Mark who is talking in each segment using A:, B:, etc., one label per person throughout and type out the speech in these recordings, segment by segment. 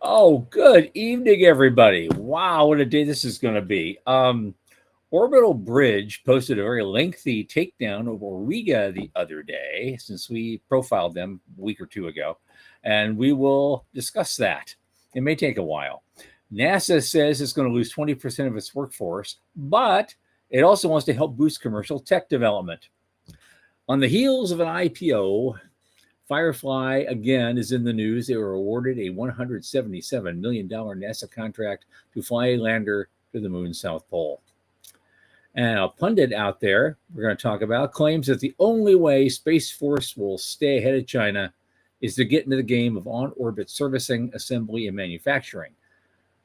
A: Oh, good evening, everybody. Wow, what a day this is going to be. Orbital Bridge posted a very lengthy takedown of Auriga the other day, since we profiled them a week or two ago, and we will discuss that. It may take a while. NASA says it's going to lose 20% of its workforce, but it also wants to help boost commercial tech development. On the heels of an IPO, Firefly, again, is in the news. They were awarded a $177 million NASA contract to fly a lander to the moon's South Pole. And a pundit out there we're going to talk about claims that the only way Space Force will stay ahead of China is to get into the game of on-orbit servicing, assembly, and manufacturing.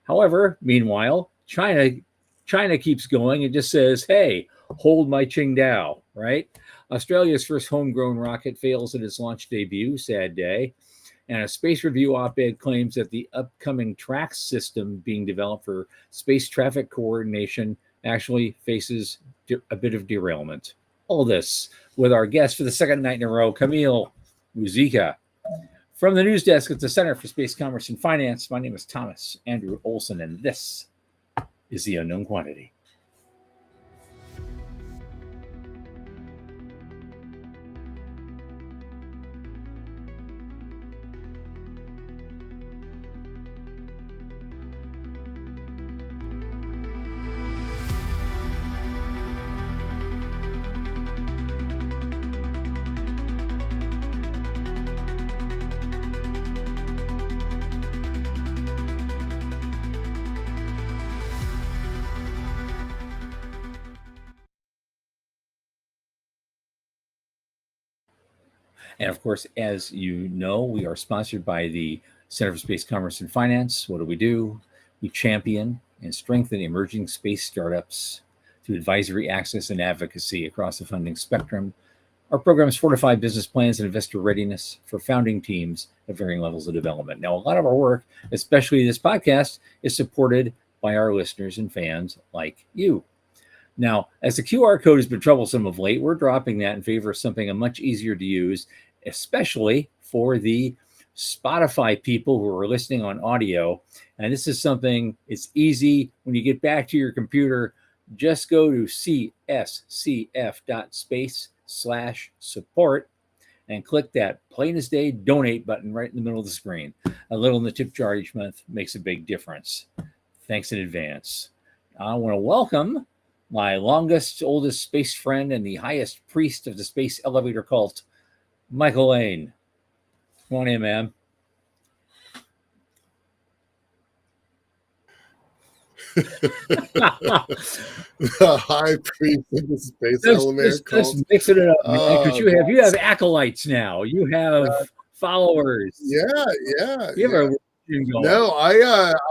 A: However, meanwhile, China keeps going and just says, hey, hold my Qingdao, right? Australia's first homegrown rocket fails at its launch debut, sad day. And a Space Review op-ed claims that the upcoming TRAX system being developed for space traffic coordination actually faces a bit of derailment. All this with our guest for the second night in a row, Kamil Muzyka. From the news desk at the Center for Space Commerce and Finance, my name is Thomas Andrew Olson, and this is The Unknown Quantity. And of course, as you know, we are sponsored by the Center for Space Commerce and Finance. What do? We champion and strengthen emerging space startups through advisory, access, and advocacy across the funding spectrum. Our programs fortify business plans and investor readiness for founding teams at varying levels of development. Now, a lot of our work, especially this podcast, is supported by our listeners and fans like you. Now, as the QR code has been troublesome of late, we're dropping that in favor of something much easier to use, especially for the Spotify people who are listening on audio. And this is something, it's easy. When you get back to your computer, just go to cscf.space/support and click that plain as day donate button right in the middle of the screen. A little in the tip jar each month makes a big difference. Thanks in advance. I want to welcome my longest, oldest space friend and the highest priest of the space elevator cult, Michael Lane. Come on in, man.
B: The high priest of the space elevator cult.
A: Just mixing it up, man, because you have acolytes now. You have followers.
B: Yeah.
A: You have a
B: No, I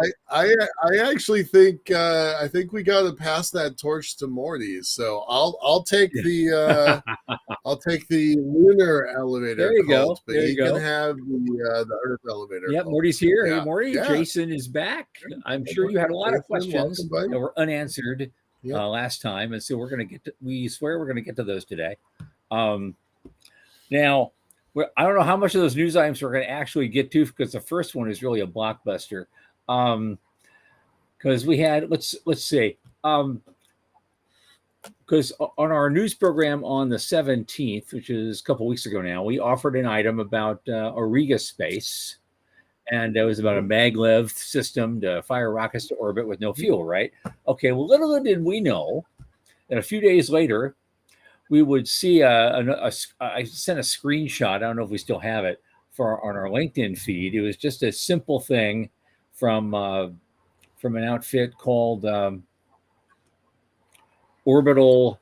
B: actually think I think we got to pass that torch to Morty. So I'll take the I'll take the lunar elevator.
A: There you
B: cult,
A: go.
B: But he can have the Earth elevator.
A: Yep,
B: cult.
A: Morty's here.
B: Yeah.
A: Hey, Morty.
B: Yeah.
A: Jason is back. I'm sure you had a lot of questions
B: welcome,
A: that were unanswered last time, and so we're going to get to. We swear we're going to get to those today. Now. I don't know how much of those news items we're going to actually get to, because the first one is really a blockbuster. Because we had, let's see, because on our news program on the 17th, which is a couple weeks ago now, we offered an item about Auriga space, and it was about a maglev system to fire rockets to orbit with no fuel, right? Okay, well, little did we know that a few days later, we would see I sent a screenshot. I don't know if we still have it on our LinkedIn feed. It was just a simple thing from an outfit called Orbital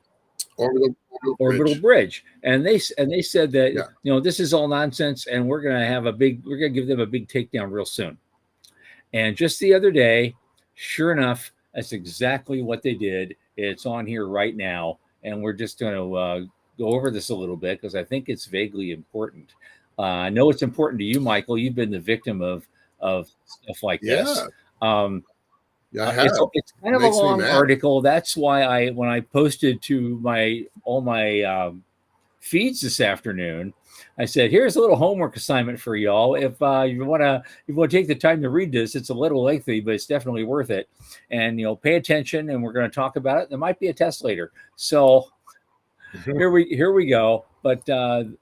A: Bridge, and they said that this is all nonsense, and we're gonna give them a big takedown real soon. And just the other day, sure enough, that's exactly what they did. It's on here right now. And we're just going to go over this a little bit because I think it's vaguely important. I know it's important to you, Michael. You've been the victim of stuff like this.
B: I have.
A: It's kind of a long article. That's why when I posted to all my feeds this afternoon, I said, here's a little homework assignment for y'all. If you want to take the time to read this, it's a little lengthy, but it's definitely worth it. And pay attention, and we're going to talk about it. There might be a test later. So here we go. But the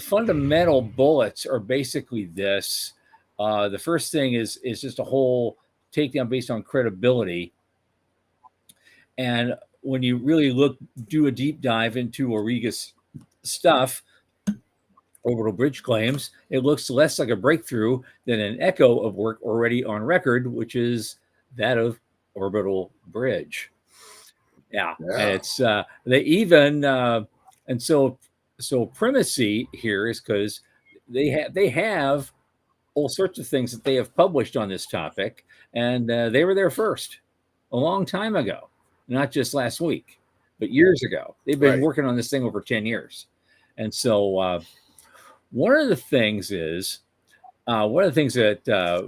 A: fundamental bullets are basically this. The first thing is just a whole takedown based on credibility. And when you really do a deep dive into Origa's stuff, Orbital Bridge claims, it looks less like a breakthrough than an echo of work already on record, which is that of Orbital Bridge. Yeah. And it's they even and so primacy here is because they have all sorts of things that they have published on this topic, and they were there first a long time ago, not just last week, but years ago. They've been working on this thing over 10 years. And so one of the things that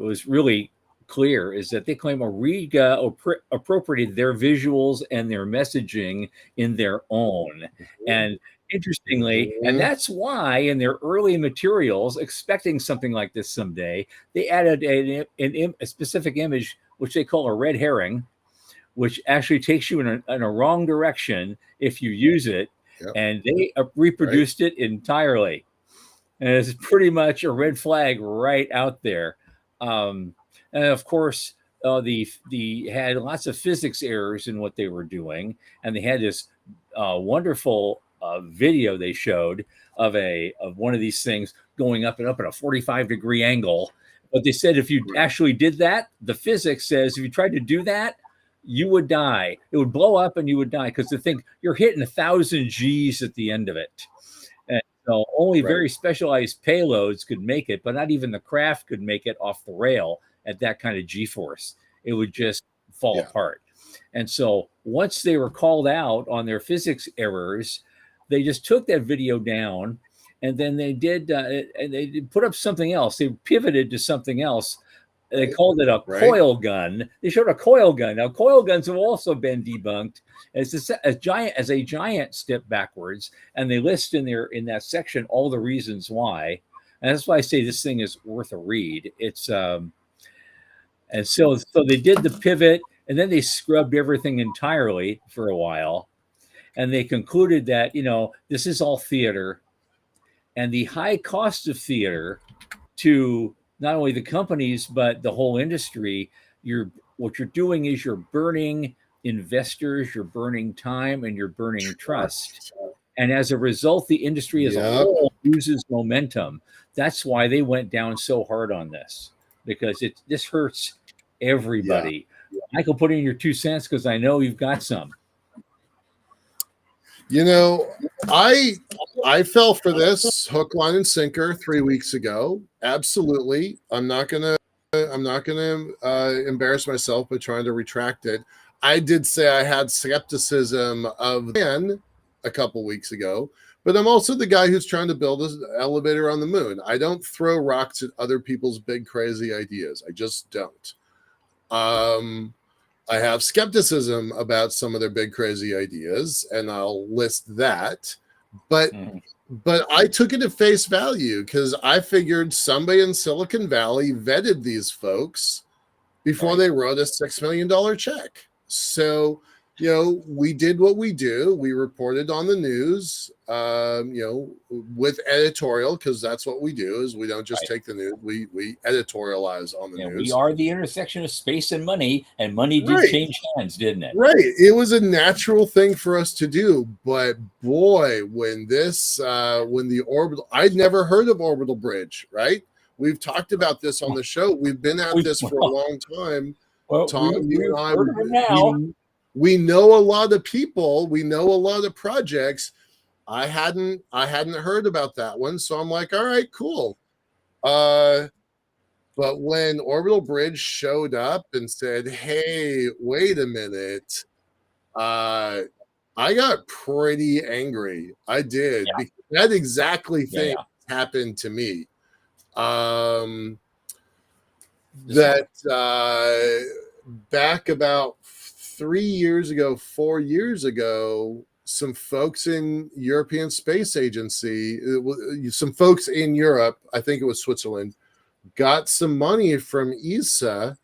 A: was really clear is that they claim Origa appropriated their visuals and their messaging in their own. And interestingly, and that's why in their early materials, expecting something like this someday, they added a specific image, which they call a red herring, which actually takes you in a wrong direction if you use it. And they reproduced it entirely. And it's pretty much a red flag right out there. And of course, the had lots of physics errors in what they were doing, and they had this wonderful video they showed of one of these things going up and up at a 45-degree angle. But they said if you actually did that, the physics says if you tried to do that, you would die. It would blow up and you would die because the thing you're hitting 1,000 G's at the end of it. So only very specialized payloads could make it, but not even the craft could make it off the rail at that kind of G-force. It would just fall apart. And so once they were called out on their physics errors, they just took that video down, and then they did, and they put up something else. They pivoted to something else. They called it a coil gun. They showed a coil gun. Now, coil guns have also been debunked as a giant step backwards, and they list in that section all the reasons why. And that's why I say this thing is worth a read. It's and so they did the pivot, and then they scrubbed everything entirely for a while, and they concluded that this is all theater, and the high cost of theater to not only the companies, but the whole industry, what you're doing is you're burning investors, you're burning time, and you're burning trust. And as a result, the industry as a whole loses momentum. That's why they went down so hard on this, because this hurts everybody. Michael, put in your 2 cents because I know you've got some.
B: I fell for this hook, line, and sinker 3 weeks ago. Absolutely. I'm not gonna embarrass myself by trying to retract it. I did say I had skepticism of man a couple weeks ago, but I'm also the guy who's trying to build an elevator on the moon. I don't throw rocks at other people's big crazy ideas. I just don't. I have skepticism about some of their big crazy ideas, and I'll list that. But I took it at face value because I figured somebody in Silicon Valley vetted these folks before they wrote a $6 million check. So, we did what we do. We reported on the news, with editorial, because that's what we do. Is we don't just take the news. We editorialize on the news.
A: We are the intersection of space and money did change hands, didn't it?
B: Right. It was a natural thing for us to do. But boy, when the orbital, I'd never heard of Orbital Bridge, right? We've talked about this on the show. We've been at this for a long time.
A: Well,
B: Tom, you and I, we know a lot of people. We know a lot of projects. I hadn't heard about that one, so I'm like, all right, cool. But when Orbital Bridge showed up and said, "Hey, wait a minute," I got pretty angry. I did, because that exactly thing happened to me. Back about 4 years ago, some folks in European Space Agency, some folks in Europe, I think it was Switzerland, got some money from ESA,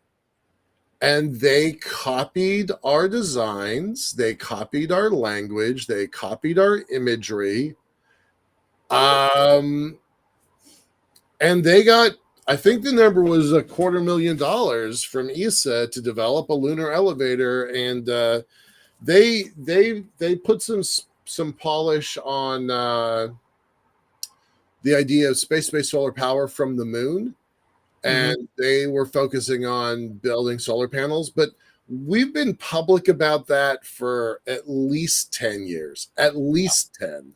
B: and they copied our designs, they copied our language, they copied our imagery. And they got, I think the number was $250,000 from ESA to develop a lunar elevator, and they put some polish on the idea of space-based solar power from the moon, and they were focusing on building solar panels. But we've been public about that for at least 10 years, at least 10.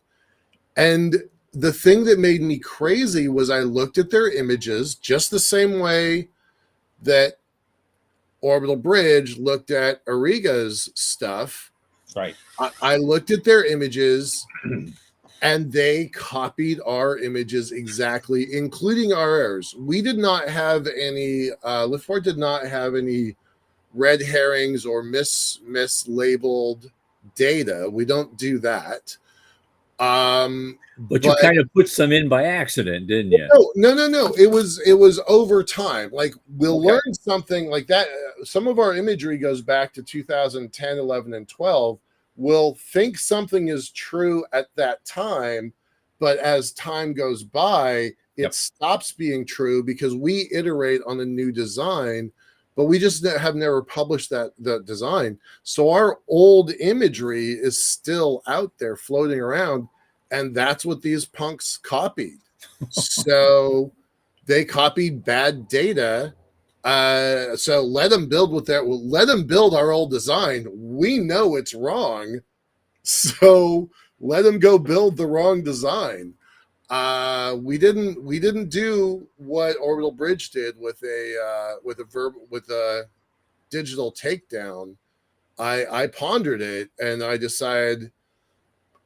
B: And the thing that made me crazy was I looked at their images just the same way that Orbital Bridge looked at Auriga's stuff.
A: Right.
B: I looked at their images, and they copied our images exactly, including our errors. We did not have any, Liftport did not have any red herrings or mislabeled data. We don't do that.
A: But you kind of put some in by accident, didn't you?
B: No. It was over time. Like, we'll learn something like that. Some of our imagery goes back to 2010, 11, and 12. We'll think something is true at that time, but as time goes by, it stops being true because we iterate on a new design, but we just have never published the design. So our old imagery is still out there floating around, and that's what these punks copied. So they copied bad data. So let them build with that. Let them build our old design. We know it's wrong, so let them go build the wrong design. We didn't do what Orbital Bridge did with a digital takedown. I pondered it, and I decided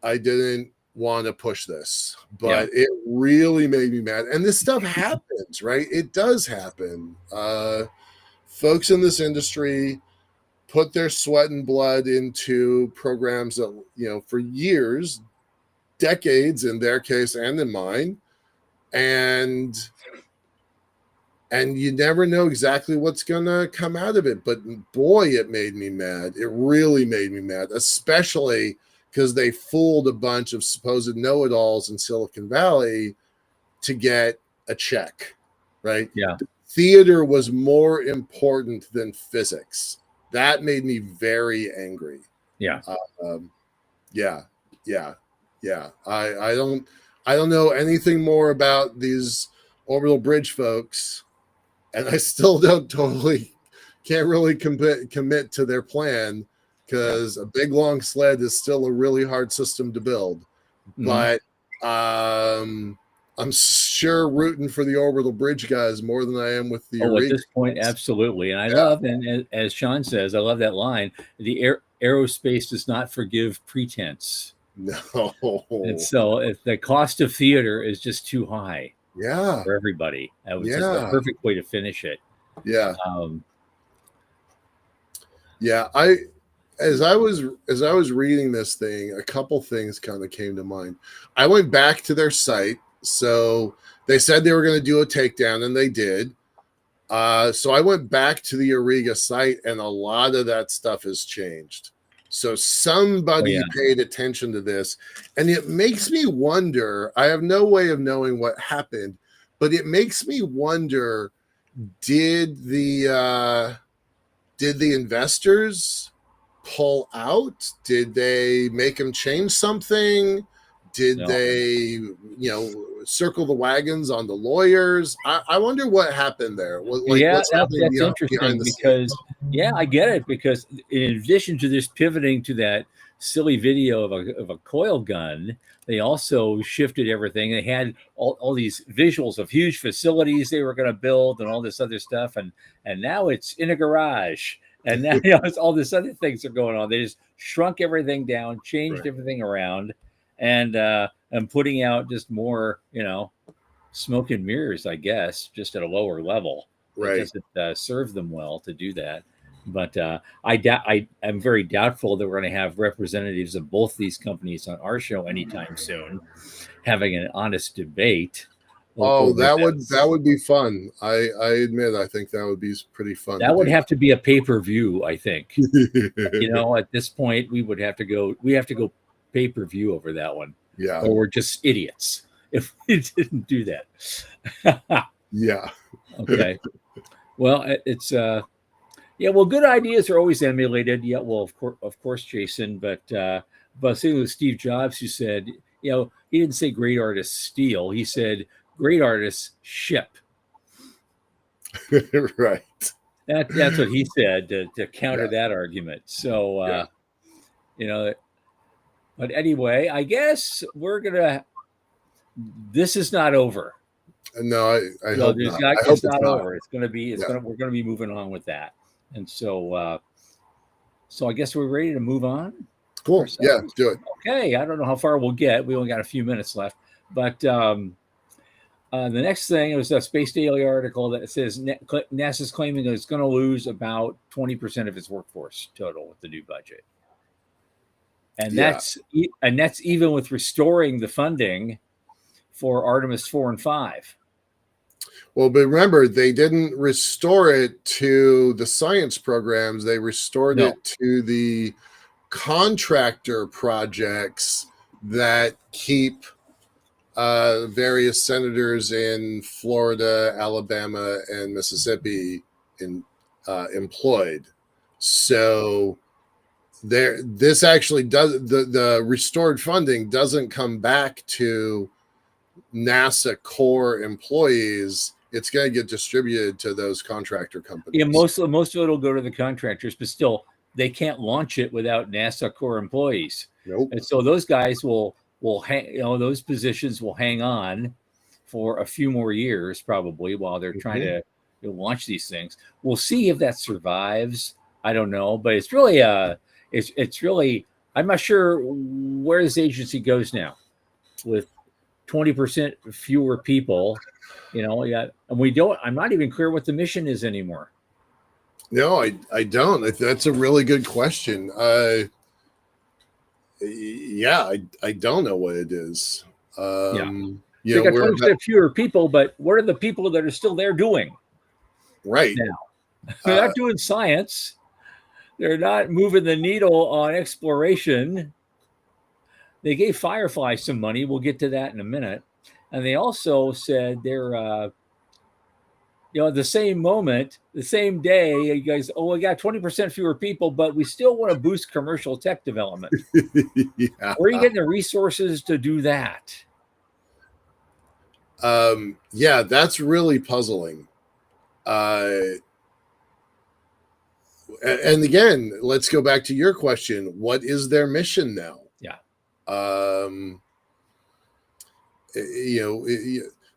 B: I didn't want to push this, but it really made me mad. And this stuff happens, right? It does happen. Folks in this industry put their sweat and blood into programs that, for years, decades in their case and in mine, and you never know exactly what's gonna come out of it. But boy, it made me mad. It really made me mad, especially because they fooled a bunch of supposed know-it-alls in Silicon Valley to get a check, right?
A: Yeah.
B: Theater was more important than physics. That made me very angry.
A: Yeah.
B: Yeah. I don't know anything more about these Orbital Bridge folks, and I still can't really commit to their plan, because a big long sled is still a really hard system to build. But I'm sure rooting for the Orbital Bridge guys more than I am with the
A: at this point, absolutely. And I love, and as Sean says, I love that line: the aerospace does not forgive pretense.
B: No.
A: And so if the cost of theater is just too high for everybody, that was just the perfect way to finish it.
B: As I was reading this thing, a couple things kind of came to mind. I went back to their site. So they said they were going to do a takedown, and they did. So I went back to the Auriga site, and a lot of that stuff has changed. So somebody paid attention to this, and it makes me wonder. I have no way of knowing what happened, but it makes me wonder: did the investors pull out? Did they make them change something? Did they, circle the wagons on the lawyers? I wonder what happened there.
A: That's interesting because, I get it, because in addition to this pivoting to that silly video of a coil gun, they also shifted everything. They had all these visuals of huge facilities they were going to build and all this other stuff, and now it's in a garage. And now it's all this other things are going on. They just shrunk everything down, changed everything around, and putting out just more, smoke and mirrors, I guess, just at a lower level.
B: Right.
A: It doesn't serve them well to do that. But I'm very doubtful that we're going to have representatives of both these companies on our show anytime soon, having an honest debate
B: Oh,
A: over
B: that
A: this.
B: would be fun. I admit, I think that would be pretty fun to
A: That would
B: do.
A: have to be a pay-per-view, I think. At this point, we would have to go. We have to go pay-per-view over that one,
B: Yeah,
A: or we're just idiots if we didn't do that.
B: yeah,
A: Okay. Well, it's yeah. Well, good ideas are always emulated. Yeah. Well, of course, Jason. But same with Steve Jobs, who said, he didn't say great artists steal. He said great artists ship.
B: right.
A: That's what he said to counter
B: Yeah,
A: that argument. So
B: yeah.
A: you know, but anyway, I guess we're gonna. This is not over.
B: No, I
A: No,
B: hope
A: there's
B: not.
A: not.
B: I hope
A: It's
B: it's
A: not
B: not.
A: over. It's gonna be. It's
B: Yeah,
A: gonna. We're gonna be moving on with that. And so I guess we're ready to move on
B: cool. Yeah,
A: ourselves.
B: do it.
A: Okay, I don't know how far we'll get. We only got a few minutes left, but the next thing was a Space Daily article that says NASA's claiming that it's going to lose about 20% of its workforce total with the new budget, and
B: Yeah.
A: that's even with restoring the funding for Artemis 4 and 5.
B: Well, but remember, they didn't restore it to the science programs. They restored
A: No,
B: it to the contractor projects that keep various senators in Florida, Alabama, and Mississippi employed. So this actually does the restored funding doesn't come back to NASA core employees. It's going to get distributed to those contractor companies.
A: yeah, most of it will go to the contractors, but still, they can't launch it without NASA core employees.
B: Nope.
A: And so those guys will hang, those positions will hang on for a few more years probably while they're trying to launch these things. We'll see if that survives. I don't know, but it's really it's really, I'm not sure where this agency goes now with 20% fewer people. Yeah, and I'm not even clear what the mission is anymore.
B: No, I don't. That's a really good question. Yeah, I don't know what it is.
A: Yeah. They got 20% fewer people, but what are the people that are still there doing?
B: Right
A: now? They're not doing science. They're not moving the needle on exploration. They gave Firefly some money. We'll get to that in a minute. And they also said they're, the same moment, the same day, you guys, we got 20% fewer people, but we still want to boost commercial tech development.
B: Yeah.
A: Where are you getting the resources to do that?
B: Yeah, that's really puzzling. And again, let's go back to your question. What is their mission now?
A: Yeah.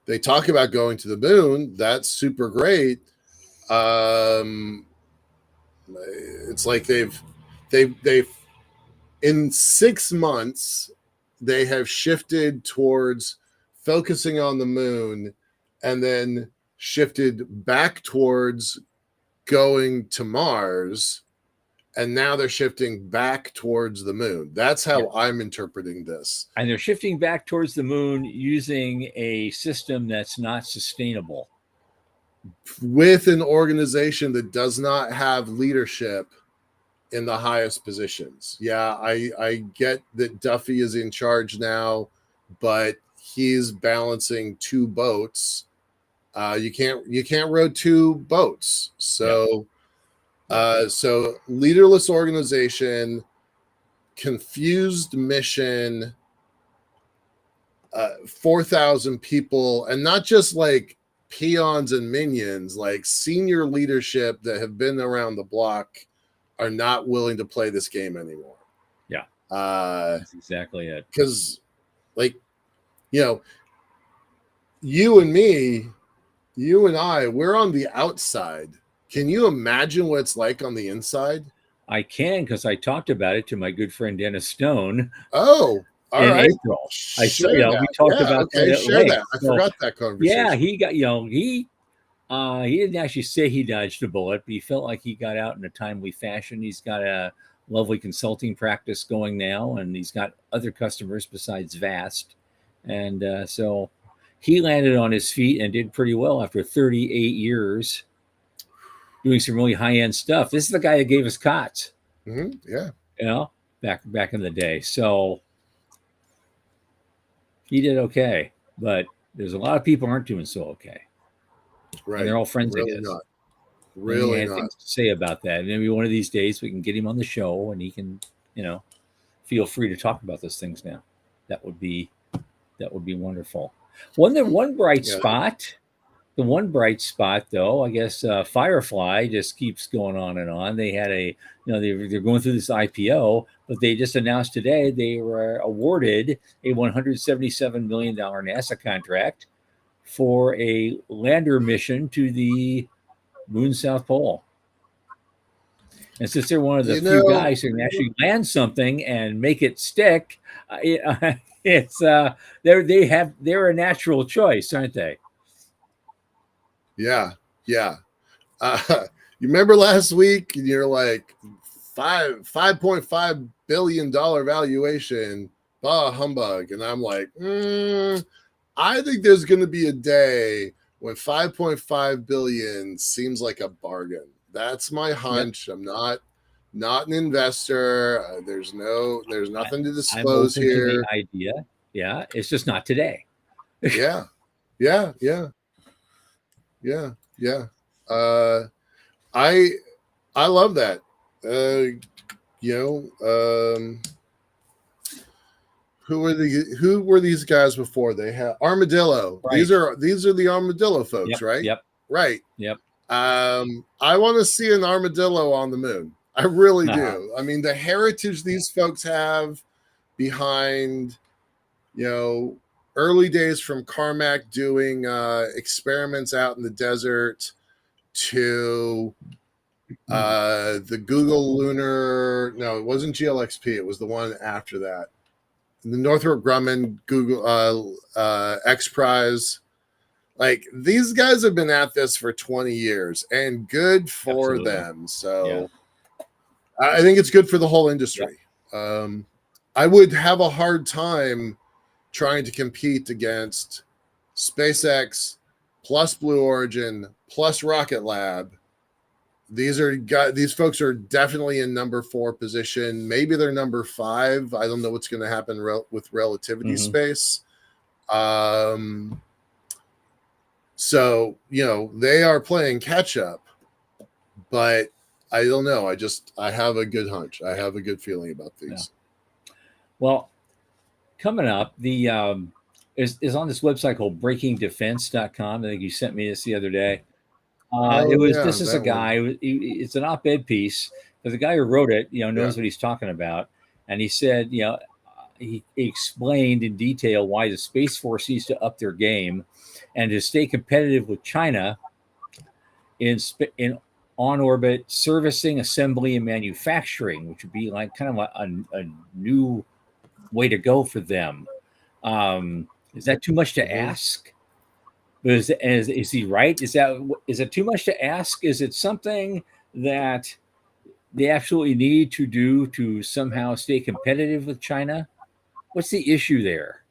B: They talk about going to the moon. That's super great. It's like they've in 6 months, they have shifted towards focusing on the moon and then shifted back towards going to Mars. And now they're shifting back towards the moon. That's how I'm interpreting this.
A: And they're shifting back towards the moon using a system that's not sustainable.
B: With an organization that does not have leadership in the highest positions. Yeah, I get that Duffy is in charge now, but he's balancing two boats. You can't row two boats. So so leaderless organization, confused mission, 4,000 people, and not just like peons and minions, like senior leadership that have been around the block are not willing to play this game anymore.
A: Yeah. That's exactly it.
B: Because like, you and me, you and I, we're on the outside. Can you imagine what it's like on the inside?
A: I can, because I talked about it to my good friend Dennis Stone.
B: Oh, all right.
A: April. We talked about
B: that. I forgot that conversation.
A: Yeah, he got, He didn't actually say he dodged a bullet, but he felt like he got out in a timely fashion. He's got a lovely consulting practice going now, and he's got other customers besides Vast. And so he landed on his feet and did pretty well after 38 years doing some really high end stuff. This is the guy that gave us COTS.
B: Yeah.
A: You know, back in the day. So he did okay, but there's a lot of people aren't doing so okay.
B: Right.
A: And they're all friends,
B: really
A: I guess.
B: not.
A: And
B: Really
A: he had
B: not.
A: things to say about that. And maybe one of these days we can get him on the show and he can, feel free to talk about those things now. That would be wonderful. One bright
B: Yeah.
A: spot. The one bright spot, though, I guess Firefly just keeps going on and on. They had they're going through this IPO, but they just announced today they were awarded a $177 million NASA contract for a lander mission to the moon's South Pole. And since they're one of the few guys who can actually land something and make it stick, it's they're a natural choice, aren't they?
B: Yeah. You remember last week? You're like $5.5 billion valuation, bah humbug, and I'm like, I think there's going to be a day when 5.5 billion seems like a bargain. That's my hunch. Yep. I'm not an investor. There's nothing to disclose here.
A: To the idea. Yeah, it's just not today.
B: Yeah. I love that. Who were these guys before? They had Armadillo. Right. These are the Armadillo folks,
A: yep,
B: right?
A: Yep.
B: Right.
A: Yep.
B: I want to see an armadillo on the moon. I really do. I mean, the heritage these folks have behind, early days from Carmack doing experiments out in the desert to the Google Lunar. No, it wasn't GLXP. It was the one after that. The Northrop Grumman Google X Prize. Like, these guys have been at this for 20 years, and good for
A: Absolutely.
B: them. So I think it's good for the whole industry. Yeah. I would have a hard time trying to compete against SpaceX plus Blue Origin plus Rocket Lab. These folks are definitely in number 4 position. Maybe they're number 5. I don't know what's going to happen with relativity space. So, they are playing catch up, but I don't know. I have a good hunch. I have a good feeling about these.
A: Yeah. Well, coming up, the is on this website called breakingdefense.com. I think you sent me this the other day. This is a guy, it's an op-ed piece, but the guy who wrote it, knows what he's talking about. And he said, he explained in detail why the Space Force needs to up their game and to stay competitive with China in on-orbit servicing, assembly, and manufacturing, which would be like kind of a new way to go for them. Is that too much to ask? Is he right? Is it too much to ask? Is it something that they absolutely need to do to somehow stay competitive with China? What's the issue there?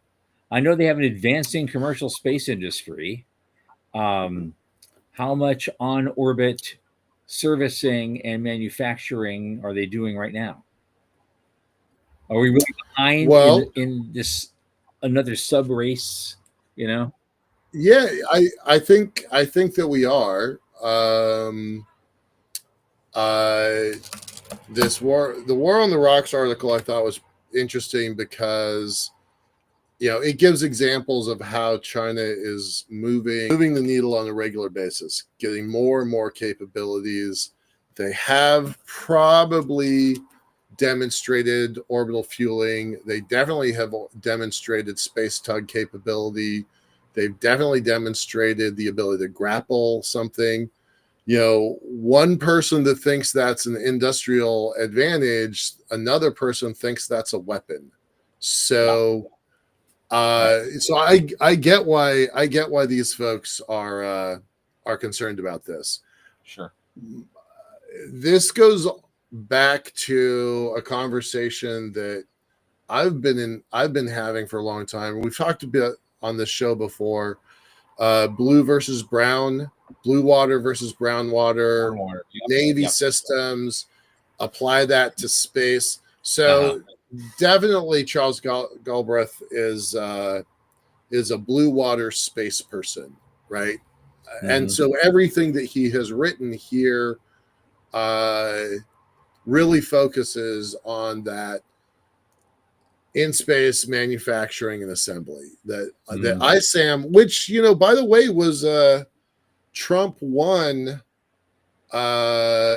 A: I know they have an advancing commercial space industry. How much on-orbit servicing and manufacturing are they doing right now? Are we really behind in this another sub race?
B: Yeah, I think that we are. The War on the Rocks article I thought was interesting because it gives examples of how China is moving the needle on a regular basis, getting more and more capabilities. They have probably demonstrated orbital fueling. They definitely have demonstrated space tug capability. They've definitely demonstrated the ability to grapple something. One person that thinks that's an industrial advantage, another person thinks that's a weapon. So, so I get why these folks are are concerned about this.
A: Sure.
B: This goes back to a conversation that I've been having for a long time. We've talked a bit on this show before. Blue versus brown, blue water versus brown water, Navy systems, apply that to space. So definitely Charles Galbraith is a blue water space person, right? And so everything that he has written here really focuses on that in space manufacturing and assembly. That ISAM, which, you know, by the way, was Trump 1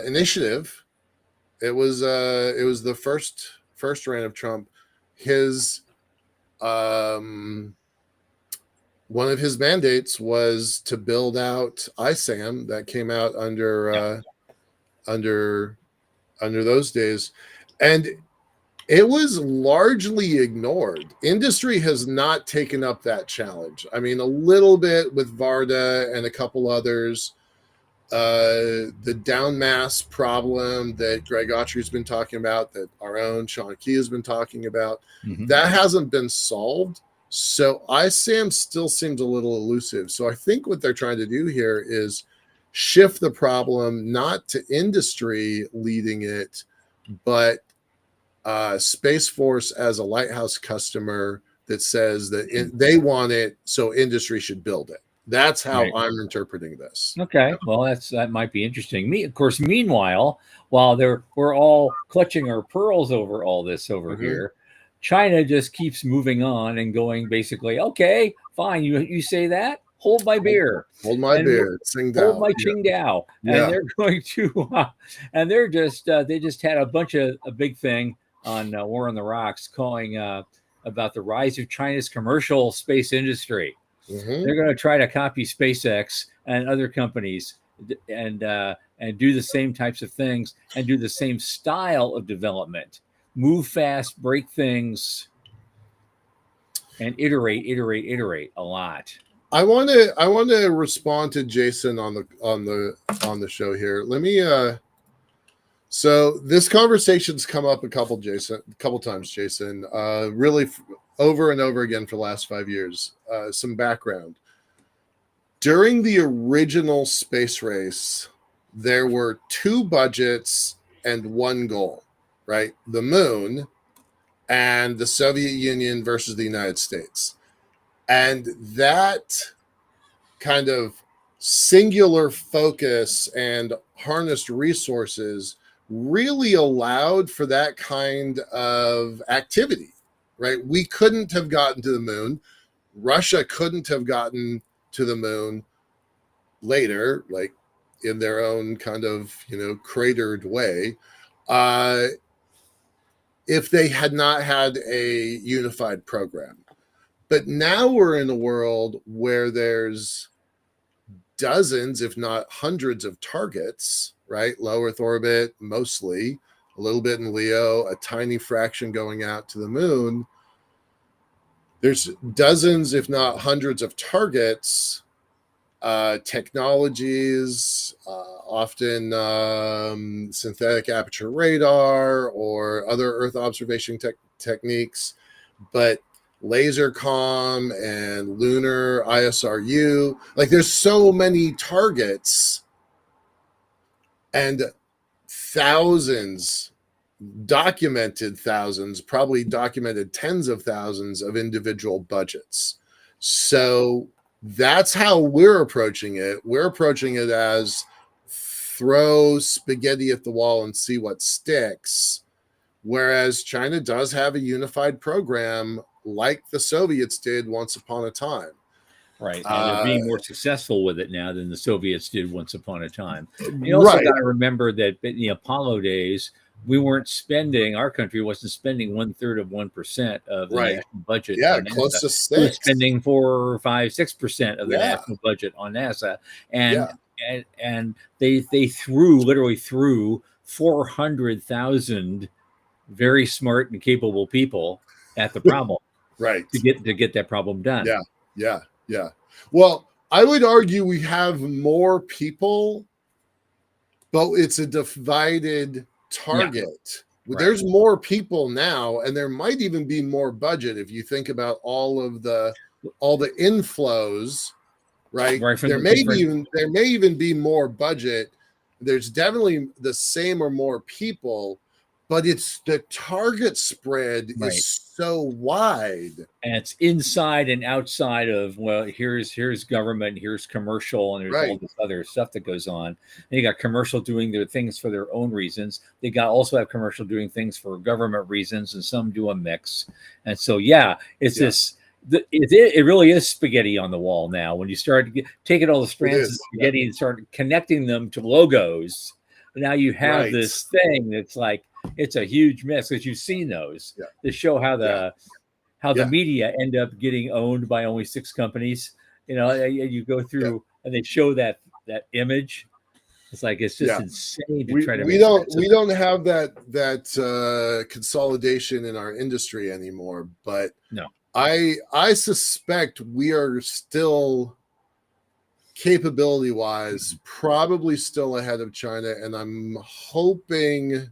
B: initiative. It was the first reign of Trump. His one of his mandates was to build out ISAM. That came out under those days, and it was largely ignored. Industry has not taken up that challenge. I mean, a little bit with Varda and a couple others. The down mass problem that Greg Autry's been talking about, that our own Sean Key has been talking about, that hasn't been solved. So ISAM still seems a little elusive. So I think what they're trying to do here is shift the problem not to industry leading it, but Space Force as a lighthouse customer that says that they want it, so industry should build it. That's how I'm interpreting this.
A: Okay, well, that might be interesting. Of course, meanwhile, while we're all clutching our pearls over all this over here, China just keeps moving on and going basically, okay, fine, you say that, hold my beer,
B: hold my beer,
A: hold my Qingdao, and they're going to, and they're just they just had a big thing on War on the Rocks calling about the rise of China's commercial space industry. They're going to try to copy SpaceX and other companies and do the same types of things and do the same style of development. Move fast, break things, and iterate a lot.
B: I want to respond to Jason on the show here. Let me so this conversation's come up a couple times, Jason, really over and over again for the last 5 years. Some background. During the original space race, there were 2 budgets and 1 goal, right? The moon and the Soviet Union versus the United States. And that kind of singular focus and harnessed resources really allowed for that kind of activity, right? We couldn't have gotten to the moon. Russia couldn't have gotten to the moon later, like in their own kind of, cratered way, if they had not had a unified program. But now we're in a world where there's dozens, if not hundreds of targets, right? Low Earth orbit, mostly, a little bit in Leo, a tiny fraction going out to the moon. There's dozens, if not hundreds of targets, technologies, often synthetic aperture radar or other Earth observation techniques, but laser comm and lunar ISRU. Like, there's so many targets and documented thousands, probably documented tens of thousands of individual budgets. So that's how we're approaching it. We're approaching it as throw spaghetti at the wall and see what sticks. Whereas China does have a unified program like the Soviets did once upon a time.
A: Right. And they're being more successful with it now than the Soviets did once upon a time. You also got to remember that in the Apollo days, our country wasn't spending 1/3 of 1% of the national budget.
B: Yeah,
A: on NASA.
B: close to 6.
A: It was spending 4, 5, 6% of the national budget on NASA. And they literally threw 400,000 very smart and capable people at the problem.
B: Right.
A: To get that problem done.
B: Yeah. Well, I would argue we have more people, but it's a divided target.
A: Right.
B: There's more people now, and there might even be more budget if you think about all the inflows, right?
A: Right from
B: There
A: the
B: may
A: different.
B: even be more budget. There's definitely the same or more people, but it's the target spread
A: Right.
B: is so wide.
A: And it's inside and outside of, well, here's government, here's commercial, and there's all
B: Right.
A: this other stuff that goes on. And you got commercial doing their things for their own reasons. They got also have commercial doing things for government reasons, and some do a mix. And so, yeah, it's this. It really is spaghetti on the wall now. When you start taking all the strands of spaghetti and start connecting them to logos, now you have this thing that's like it's a huge mess, because you've seen those that show how the media end up getting owned by only 6 companies. You know, you go through and they show that image. It's like it's just insane to try to.
B: We don't have that consolidation in our industry anymore. But
A: no,
B: I suspect we are still capability wise probably still ahead of China, and I'm hoping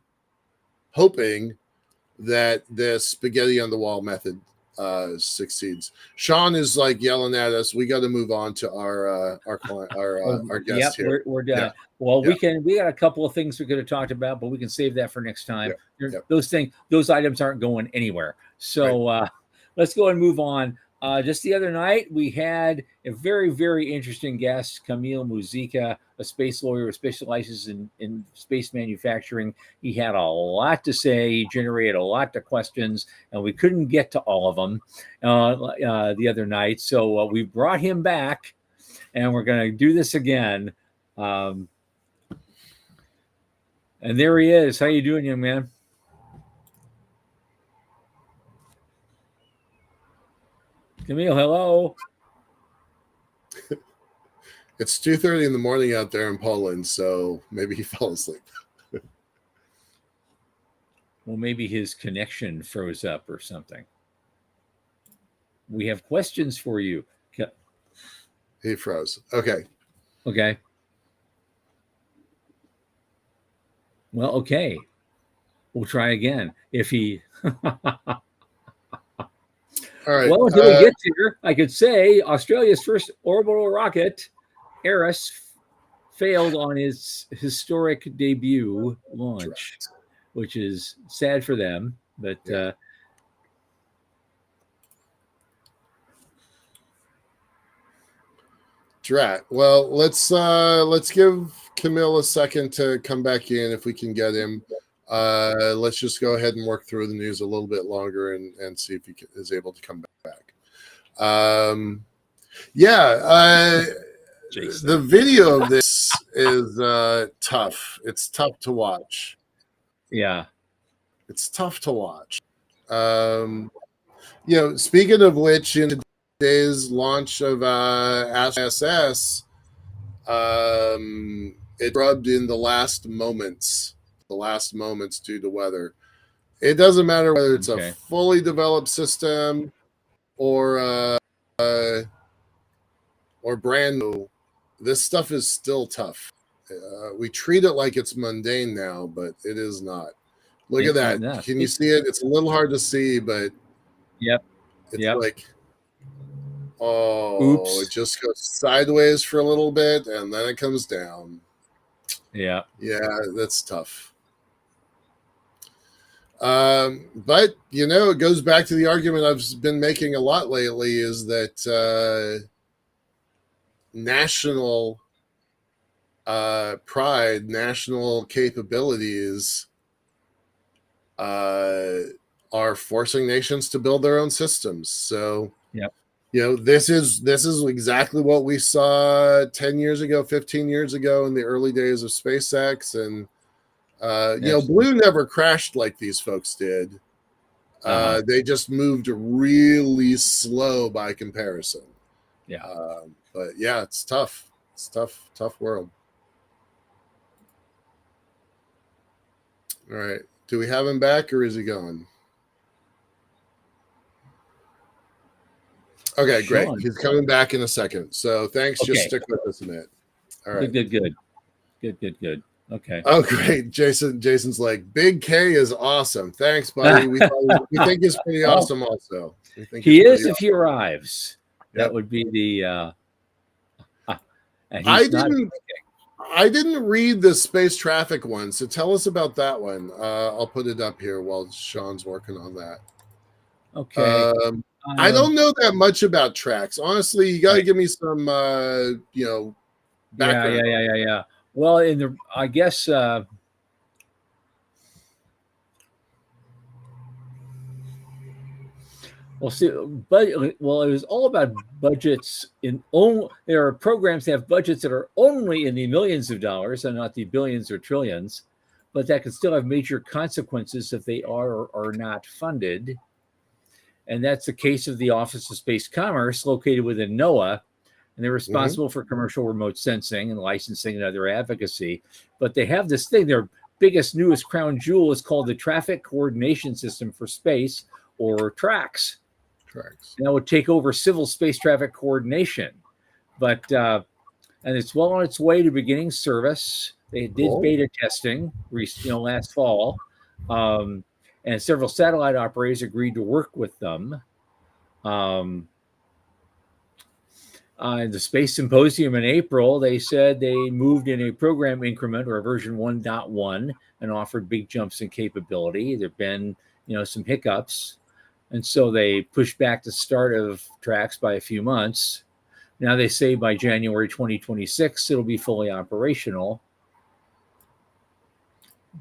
B: that the spaghetti on the wall method succeeds. Sean is like yelling at us. We got to move on to our guest here.
A: We're done. Yeah. Well, we got a couple of things we could have talked about, but we can save that for next time. Those items aren't going anywhere. So let's go and move on. Just the other night, we had a very, very interesting guest, Kamil Muzyka, a space lawyer who specializes in space manufacturing. He had a lot to say. He generated a lot of questions, and we couldn't get to all of them the other night. So we brought him back, and we're going to do this again. And there he is. How you doing, young man? Kamil, hello.
B: It's 2:30 in the morning out there in Poland, so maybe he fell asleep.
A: Well, maybe his connection froze up or something. We have questions for you.
B: He froze. Okay.
A: Well, okay. We'll try again. If he
B: All right.
A: Well, until he gets here, I could say Australia's first orbital rocket, Eris, failed on its historic debut launch, which is sad for them. But
B: Drat. Well, let's give Kamil a second to come back in if we can get him. Let's just go ahead and work through the news a little bit longer and see if he is able to come back. The video of this is tough. It's tough to watch.
A: Yeah.
B: It's tough to watch. Speaking of which, in today's launch of ISS, it rubbed in the last moments due to weather. It doesn't matter whether it's a fully developed system or brand new. This stuff is still tough. We treat it like it's mundane now, but it is not. Look at that. Enough. Can you see it? It's a little hard to see, but it's like, oops. It just goes sideways for a little bit and then it comes down. Yeah, that's tough. But it goes back to the argument I've been making a lot lately, is that national pride, national capabilities are forcing nations to build their own systems. So this is exactly what we saw 10 years ago, 15 years ago in the early days of SpaceX. And Blue never crashed like these folks did. They just moved really slow by comparison. But it's tough. It's tough world. All right. Do we have him back or is he gone? Okay, great.
A: Sean.
B: He's coming back in a second. So thanks. Just
A: Okay.
B: stick with us a minute. All right.
A: Good. Okay.
B: Oh, great. Jason's like, Big K is awesome. Thanks, buddy. We think he's pretty awesome also. We think
A: He is
B: awesome.
A: if he arrives.
B: Yep.
A: That would be the and
B: I
A: he's not
B: didn't read the space traffic one, so tell us about that one. I'll put it up here while Sean's working on that.
A: okay.
B: I don't know that much about tracks. Honestly, you got to give me some, background.
A: Yeah. Well, I guess, it was all about budgets there are programs that have budgets that are only in the millions of dollars and not the billions or trillions, but that can still have major consequences if they are or are not funded. And that's the case of the Office of Space Commerce, located within NOAA, and they're responsible for commercial remote sensing and licensing and other advocacy. But they have this thing, their biggest, newest crown jewel is called the Traffic Coordination System for Space, or TRACS. And that would take over civil space traffic coordination. But and it's well on its way to beginning service. They did beta testing last fall. And several satellite operators agreed to work with them. In the Space Symposium in April, they said they moved in a program increment, or a version 1.1, and offered big jumps in capability. There have been, some hiccups. And so they pushed back the start of tracks by a few months. Now they say by January 2026, it'll be fully operational.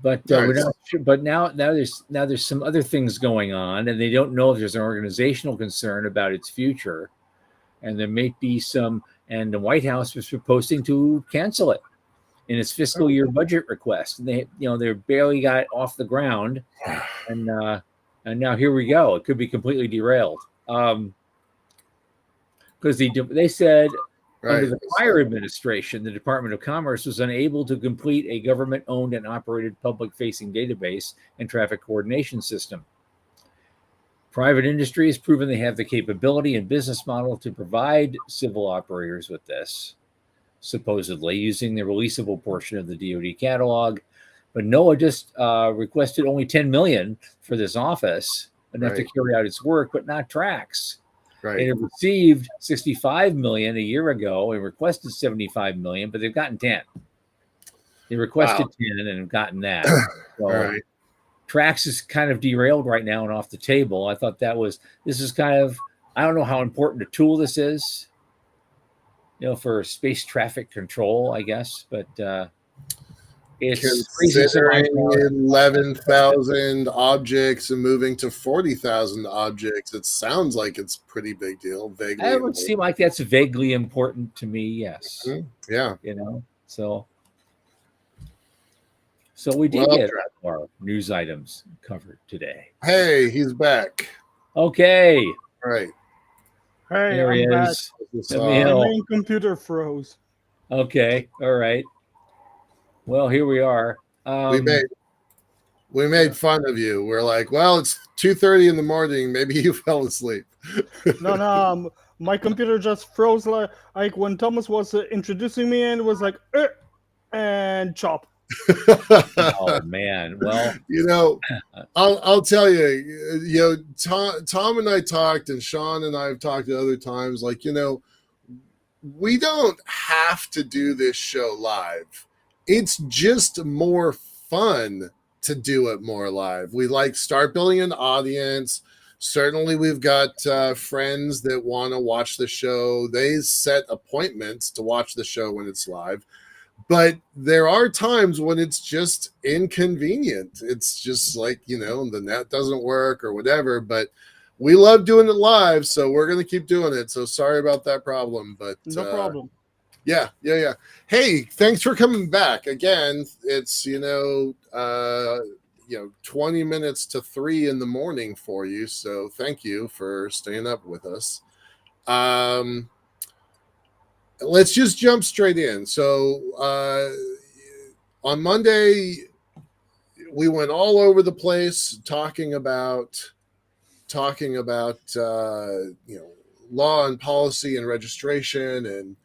A: But we're not sure. But now there's some other things going on, and they don't know if there's an organizational concern about its future, and there may be some. And the White House was proposing to cancel it in its fiscal year budget request. And they barely got off the ground, and now here we go. It could be completely derailed because they said. Under the prior administration, the Department of Commerce was unable to complete a government-owned and operated public-facing database and traffic coordination system. Private industry has proven they have the capability and business model to provide civil operators with this, supposedly using the releasable portion of the DoD catalog. But NOAA just requested only $10 million for this office, enough to carry out its work, but not tracks. They had received $65 million a year ago and requested $75 million, but they've gotten 10. They requested 10 and have gotten that. So tracks is kind of derailed right now and off the table. I thought this is kind of, I don't know how important a tool this is, for space traffic control, I guess, but it's
B: considering 11,000 objects and moving to 40,000 objects. It sounds like it's a pretty big deal. Vaguely,
A: it would seem like that's vaguely important to me. Yes.
B: Yeah.
A: So we did get our news items covered today.
B: Hey, he's back.
A: Okay.
B: All right.
C: Hey,
A: there he is.
C: My main computer froze.
A: Okay. All right. Well, here we are.
B: We made fun of you. We're like, well, it's 2:30 in the morning. Maybe you fell asleep.
C: No, my computer just froze. Like when Thomas was introducing me, and it was like, and chop.
A: Oh man! Well,
B: I'll tell you. Tom and I talked, and Sean and I have talked at other times. Like, we don't have to do this show live. It's just more fun to do it more live. We start building an audience. Certainly, we've got friends that want to watch the show. They set appointments to watch the show when it's live. But there are times when it's just inconvenient. It's just like, the net doesn't work or whatever. But we love doing it live, so we're going to keep doing it. So sorry about that problem. But
C: no problem.
B: Yeah. Hey, thanks for coming back again. It's 20 minutes to 3 in the morning for you, so thank you for staying up with us. Let's just jump straight in. So on Monday, we went all over the place talking about law and policy and registration,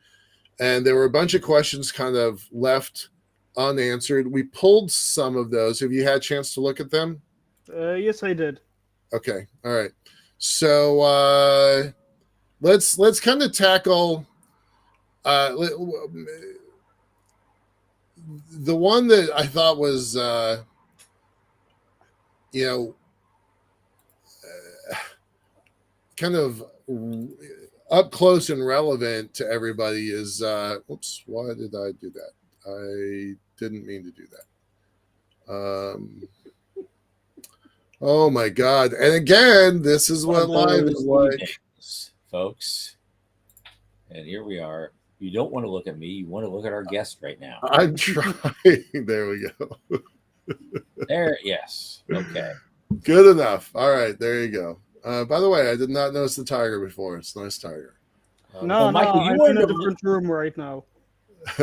B: and there were a bunch of questions kind of left unanswered. We pulled some of those. Have you had a chance to look at them?
C: Yes, I did.
B: Okay, all right. So let's kind of tackle the one that I thought was kind of up close and relevant to everybody is oops, why did I do that? I didn't mean to do that. Oh my God. And again, this is what live is like,
A: folks. And here we are. You don't want to look at me, you want to look at our guest right now.
B: I'm trying. There we go.
A: There, yes. Okay.
B: Good enough. All right, there you go. By the way, I did not notice the tiger before. It's a nice tiger.
C: No,
A: Michael,
C: I'm in a different room right now.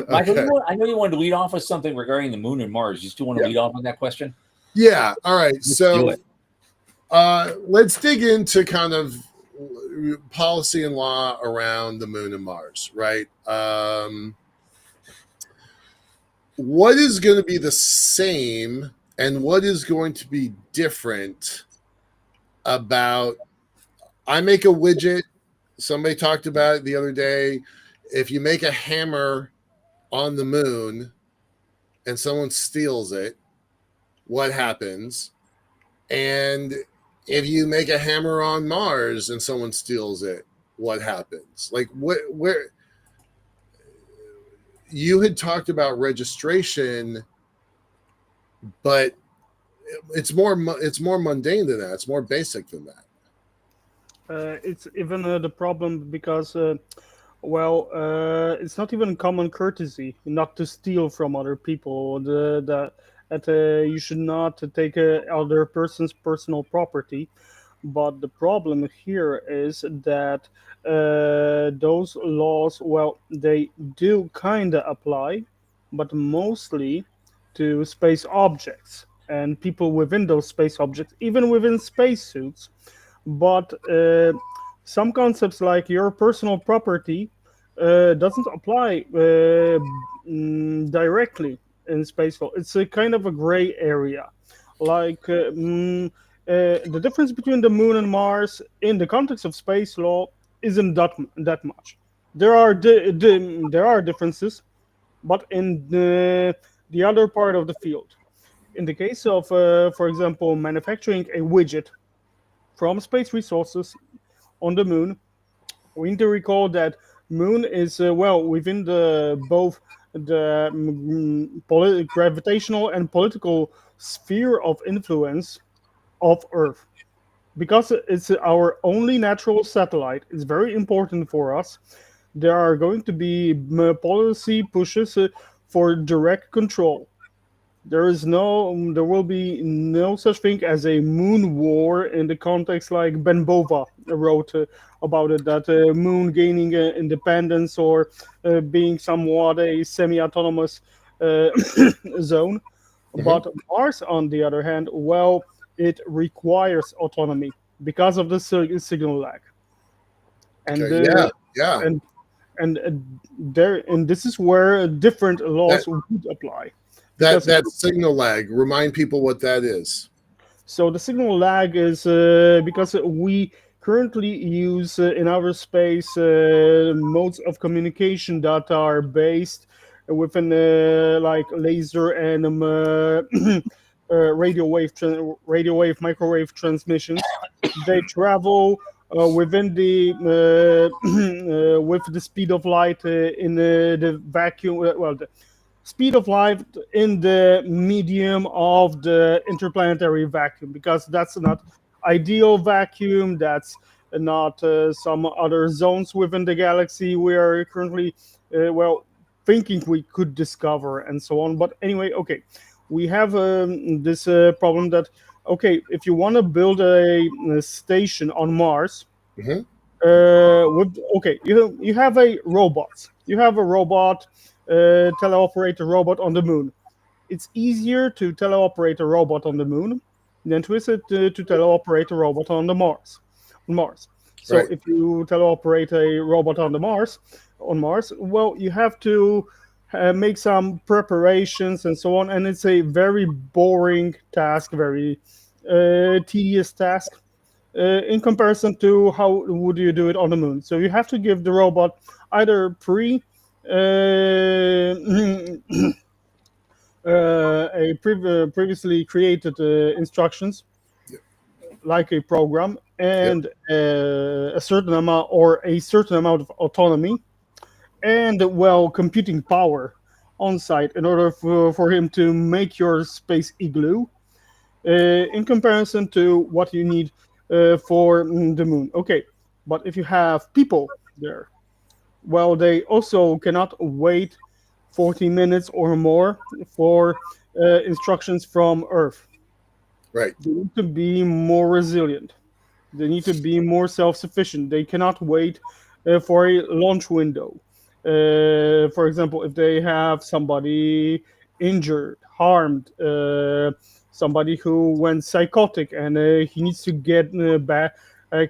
A: Michael,
B: Okay.
A: I know you wanted to lead off with something regarding the moon and Mars. You still want to lead off on that question?
B: Yeah. All right.
A: Let's do
B: So
A: it.
B: let's dig into kind of policy and law around the moon and Mars, right? What is going to be the same and what is going to be different about I make a widget. Somebody talked about it the other day. If you make a hammer on the moon and someone steals it, what happens? And if you make a hammer on Mars and someone steals it, what happens? Like where you had talked about registration, but it's more mundane than that. It's more basic than that.
C: It's even the problem because, it's not even common courtesy not to steal from other people. You should not take other person's personal property. But the problem here is that those laws, they do kind of apply, but mostly to space objects and people within those space objects, even within spacesuits. But some concepts like your personal property doesn't apply directly in space law. It's a kind of a gray area. Like the difference between the moon and Mars in the context of space law isn't that much. There are there are differences, but in the other part of the field, in the case of, for example, manufacturing a widget from space resources on the moon, we need to recall that moon is within both the gravitational and political sphere of influence of Earth. Because it's our only natural satellite, it's very important for us. There are going to be policy pushes for direct control. There will be no such thing as a moon war in the context like Ben Bova wrote about it, that moon gaining independence or being somewhat a semi-autonomous zone. But Mars, on the other hand, it requires autonomy because of the signal lag. And and this is where different laws would apply.
B: That signal lag, remind people what that is.
C: So the signal lag is because we currently use in outer space modes of communication that are based within like laser and radio wave, microwave transmissions. They travel within the with the speed of light in the vacuum. The speed of light in the medium of the interplanetary vacuum, because that's not ideal vacuum. That's not some other zones within the galaxy we are currently thinking we could discover and so on. But anyway, okay, we have this problem that if you want to build a station on Mars, you have a robot. You have a robot, teleoperate a robot on the moon. It's easier to teleoperate a robot on the moon than to teleoperate a robot on Mars. So
B: Right.
C: if you teleoperate a robot on Mars, well, you have to make some preparations and so on, and it's a very boring task, very tedious task in comparison to how would you do it on the moon. So you have to give the robot either previously created instructions
B: Yep.
C: like a program
B: Yep.
C: and a certain amount of autonomy and well computing power on site in order for him to make your space igloo in comparison to what you need for the moon. Okay, but if you have people there, well, they also cannot wait 40 minutes or more for instructions from Earth.
B: Right.
C: They need to be more resilient. They need to be more self-sufficient. They cannot wait for a launch window. For example, if they have somebody injured, harmed, somebody who went psychotic and he needs to get back,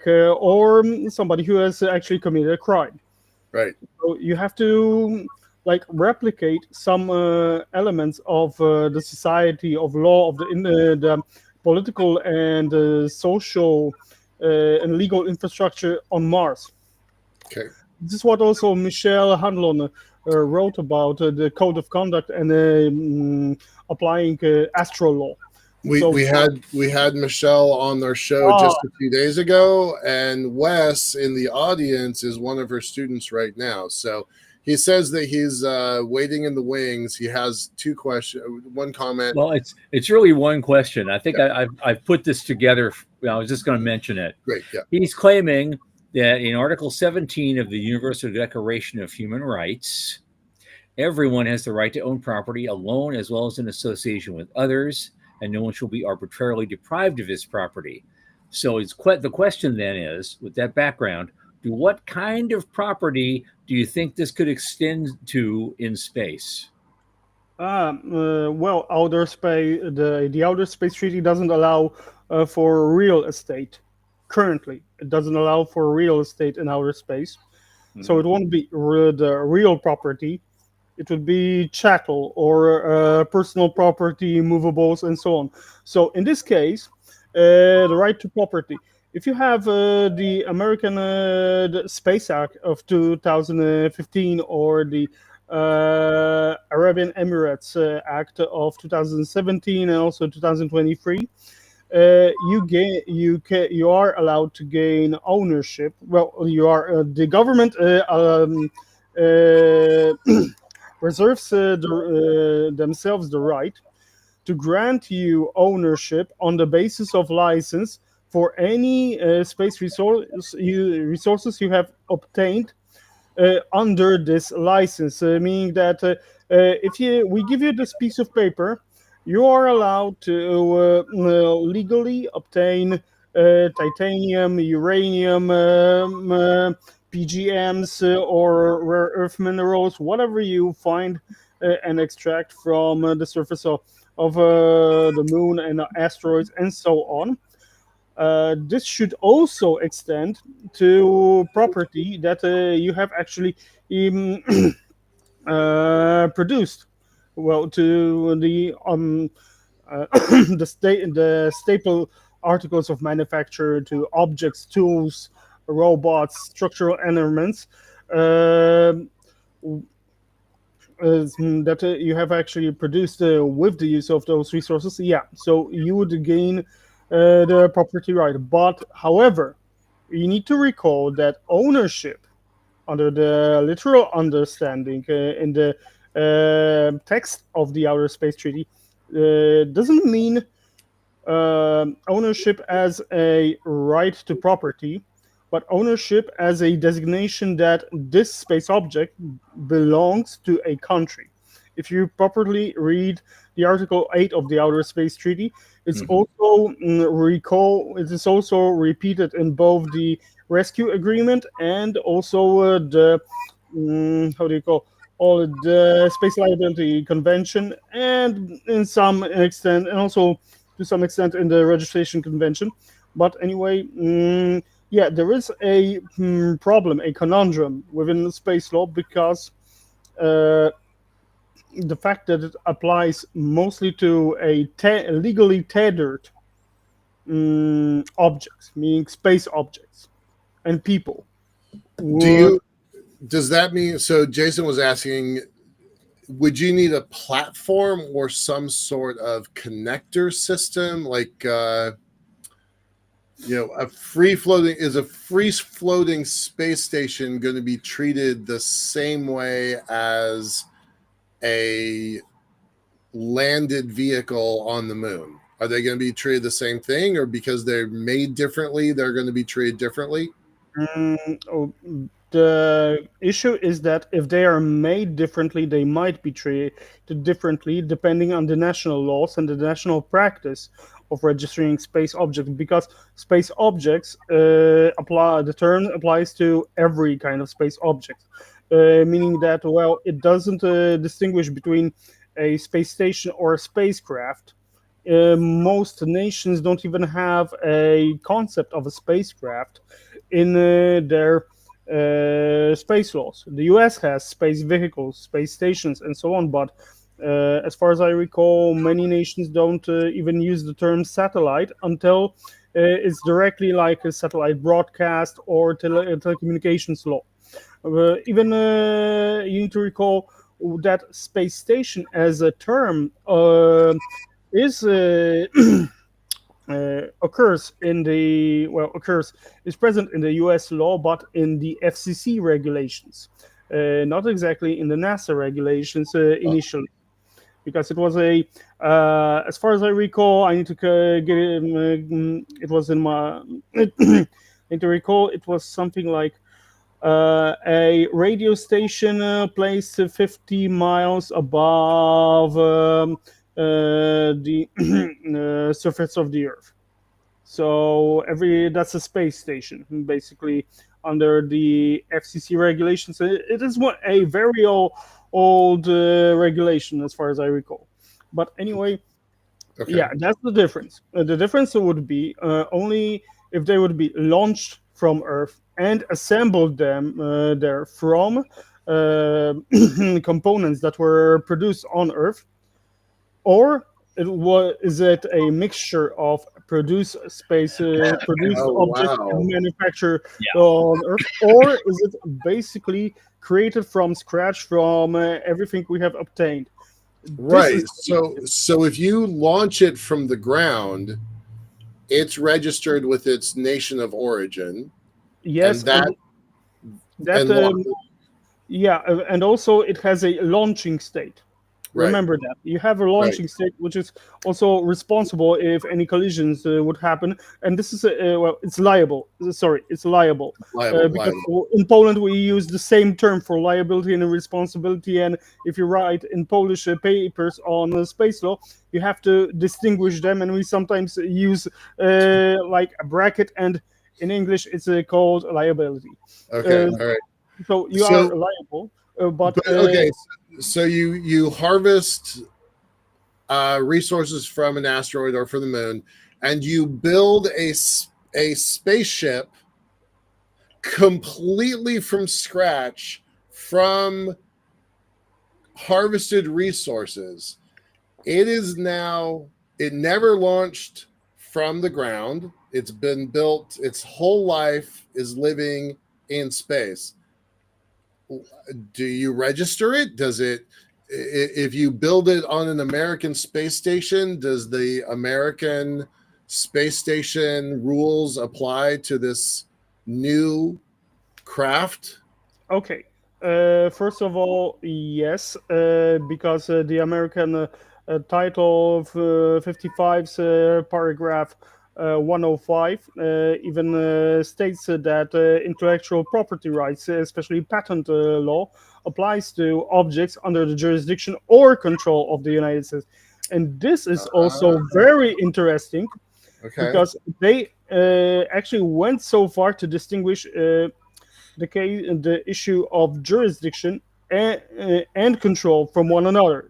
C: or somebody who has actually committed a crime.
B: Right.
C: So you have to like replicate some elements of the society of law of the political and social and legal infrastructure on Mars.
B: Okay.
C: This is what also Michel Hanlon wrote about the code of conduct and applying astro law.
B: We
C: So
B: we had Michelle on our show just a few days ago, and Wes in the audience is one of her students right now. So he says that he's waiting in the wings. He has two questions, one comment.
A: Well, it's really one question. I think I've put this together. I was just going to mention it.
B: Great. Yeah.
A: He's claiming that in Article 17 of the Universal Declaration of Human Rights, everyone has the right to own property alone as well as in association with others, and no one shall be arbitrarily deprived of his property. So the question then is, with that background, what kind of property do you think this could extend to in space?
C: well, outer space, the outer space treaty doesn't allow for real estate. Currently, it doesn't allow for real estate in outer space, so it won't be the real property. It would be chattel or personal property, movables, and so on. So in this case, the right to property. If you have the American the Space Act of 2015 or the Arabian Emirates Act of 2017 and also 2023, you are allowed to gain ownership. Well, you are the government reserves themselves the right to grant you ownership on the basis of license for any space resources you have obtained under this license, meaning that if we give you this piece of paper, you are allowed to legally obtain titanium, uranium, PGMs, or rare earth minerals, whatever you find and extract from the surface of the moon and asteroids and so on. This should also extend to property that you have actually produced. Well, to the the staple articles of manufacture, to objects, tools, robots, structural elements that you have actually produced with the use of those resources. Yeah, so you would gain the property right. But however, you need to recall that ownership, under the literal understanding in the text of the Outer Space Treaty, doesn't mean ownership as a right to property, but ownership as a designation that this space object belongs to a country. If you properly read the Article 8 of the Outer Space Treaty, it's also it is also repeated in both the rescue agreement and also the how do you call all the Space Liability Convention, and in some extent, and also to some extent in the Registration Convention. But anyway, Yeah, there is a problem, a conundrum within the space law because uh, the fact that it applies mostly to a legally tethered objects, meaning space objects and people.
B: Do you? Does that mean? So Jason was asking, would you need a platform or some sort of connector system, like a free floating space station going to be treated the same way as a landed vehicle on the moon? Are they going to be treated the same thing, or because they're made differently, they're going to be treated differently?
C: Oh, the issue is that if they are made differently, they might be treated differently depending on the national laws and the national practice of registering space objects. Because space objects apply, the term applies to every kind of space object, meaning that it doesn't distinguish between a space station or a spacecraft. Most nations don't even have a concept of a spacecraft in their space laws. The US has space vehicles, space stations, and so on, but as far as I recall, many nations don't even use the term satellite until it's directly like a satellite broadcast or telecommunications law. Even you need to recall that space station as a term is occurs in the occurs is present in the U.S. law, but in the FCC regulations, not exactly in the NASA regulations initially, because it was a as far as I recall, I need to get it. It was in my. I need to recall it was something like a radio station placed 50 miles above the surface of the Earth. So that's a space station, basically under the FCC regulations. It is a very old regulation, as far as I recall. But anyway,
B: Okay.
C: yeah, that's the difference. The difference would be only if they would be launched from Earth and assembled them there from components that were produced on Earth, or is it a mixture of produced produced
B: Oh,
C: objects
B: wow.
C: and manufactured
A: Yeah.
C: on Earth, or is it basically created from scratch from everything we have obtained? This
B: Right.
C: is
B: So if you launch it from the ground, it's registered with its nation of origin,
C: yes,
B: and that
C: that
B: and launch.
C: yeah, and also it has a launching state.
B: Right.
C: Remember that you have a
B: Right.
C: launching state, which is also responsible if any collisions would happen. And this is it's liable. Sorry, it's liable because
B: Liable.
C: in Poland we use the same term for liability and responsibility. And if you write in Polish papers on space law, you have to distinguish them. And we sometimes use like a bracket, and in English it's called liability.
B: Okay.
C: Uh,
B: All right.
C: so you are
B: So,
C: liable, but
B: but okay. So you harvest resources from an asteroid or from the moon, and you build a spaceship completely from scratch from harvested resources. It never launched from the ground. It's been built, its whole life is living in space. Do you register it? If you build it on an American space station, does the American space station rules apply to this new craft?
C: Okay. First of all, yes, because the American title of 55's paragraph 105 even states that intellectual property rights, especially patent law, applies to objects under the jurisdiction or control of the United States. And this is also very interesting
B: Okay.
C: because they actually went so far to distinguish the issue of jurisdiction and control from one another.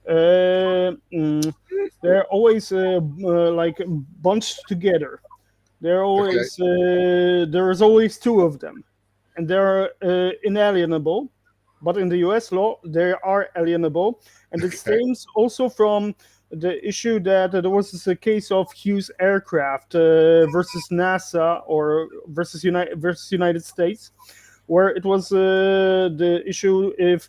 C: Uh, mm, they're always like bunched together.
B: Okay.
C: There is always two of them, and they're inalienable. But in the U.S. law, they are alienable, and it
B: Okay.
C: stems also from the issue that there was a case of Hughes aircraft versus NASA or versus United States, where it was the issue if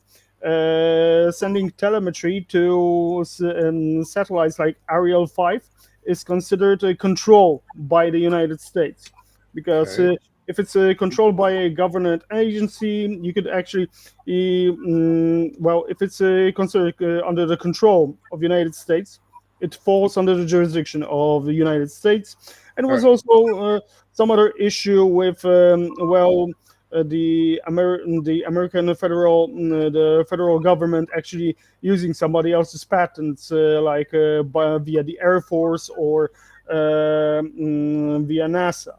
C: sending telemetry to satellites like Ariel 5 is considered a control by the United States. Because
B: Okay.
C: if it's controlled by a government agency, you could actually, well, if it's considered under the control of the United States, it falls under the jurisdiction of the United States. And there
B: All
C: was
B: right.
C: also some other issue with, well, the American the federal government actually using somebody else's patents, via the Air Force or via NASA.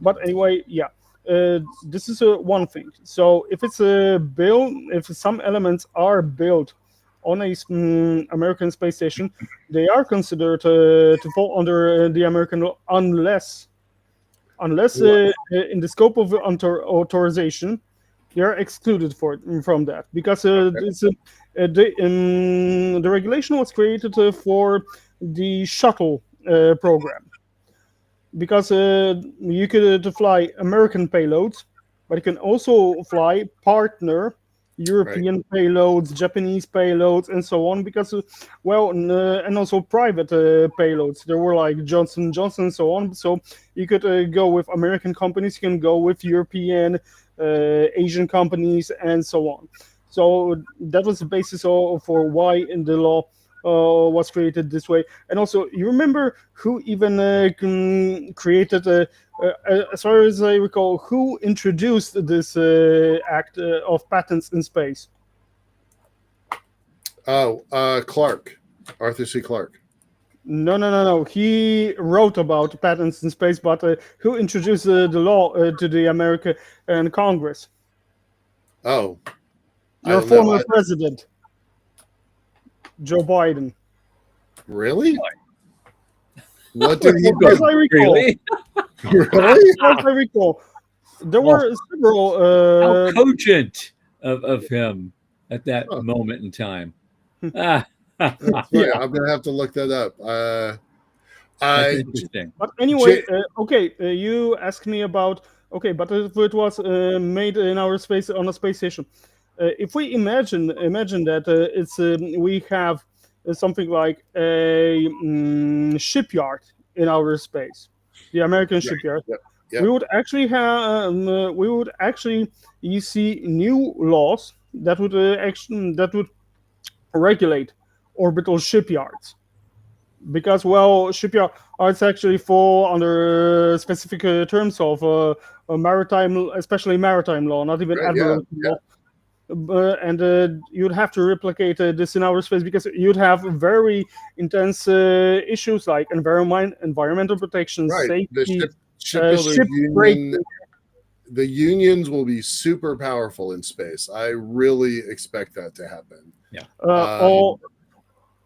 C: But anyway, yeah. This is one thing. So if it's a build, if some elements are built on a American space station, they are considered to fall under the American law unless
B: What?
C: in the scope of authorization, they are excluded from that because
B: Okay.
C: the regulation was created for the shuttle program because you could fly American payloads, but you can also fly partner
B: Right.
C: European payloads, Japanese payloads, and so on. Because, and also private payloads. There were like Johnson Johnson and so on. So you could go with American companies, you can go with European, Asian companies, and so on. So that was the basis for why in the law was created this way. And also, you remember who even created, as far as I recall, who introduced this act of patents in space?
B: Oh, Clark, Arthur C. Clarke.
C: No. He wrote about patents in space, but who introduced the law to the American Congress?
B: Oh, I
C: Your
B: don't know.
C: former president, Joe Biden.
B: Really? What did he
C: As far as
B: do?
C: I recall,
A: Really?
B: Really?
C: as far as I recall, there
A: Well,
C: were several.
A: how cogent of him at that
B: Huh,
A: moment in time. Ah,
B: that's
C: Yeah,
B: funny. I'm gonna have to look that up.
A: that's
B: I
A: interesting.
C: but anyway,
B: J-
C: okay. You asked me about, okay, but if it was made in our space on a space station, if we imagine that it's we have something like a shipyard in outer space, the American
B: right.
C: shipyard,
B: Yep.
C: we
B: Yep.
C: would actually have we would actually you see new laws that would regulate orbital shipyards because, well, shipyards actually fall under specific terms of maritime, especially maritime law, not even
B: Right. Yeah.
C: admiralty
B: Yeah.
C: law. And you'd have to replicate this in outer space because you'd have very intense issues like environmental protection,
B: Right. The
C: safety,
B: shipbuilders
C: ship
B: union.
C: breaking.
B: The unions will be super powerful in space. I really expect that to happen.
A: Yeah.
C: Uh, or
B: Um,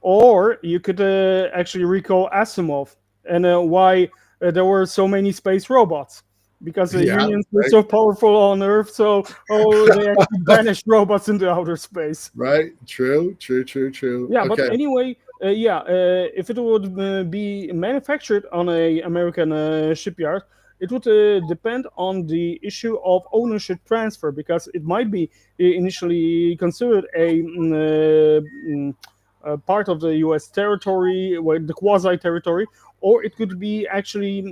C: or you could actually recall Asimov and why there were so many space robots because the
B: yeah.
C: unions were
B: Right.
C: so powerful on Earth, so they actually banished robots into outer space.
B: Right. True. True. True. True.
C: Yeah, but
B: Okay.
C: anyway, if it would be manufactured on a American shipyard, it would depend on the issue of ownership transfer because it might be initially considered a part of the U.S. territory, well, the quasi territory, or it could be actually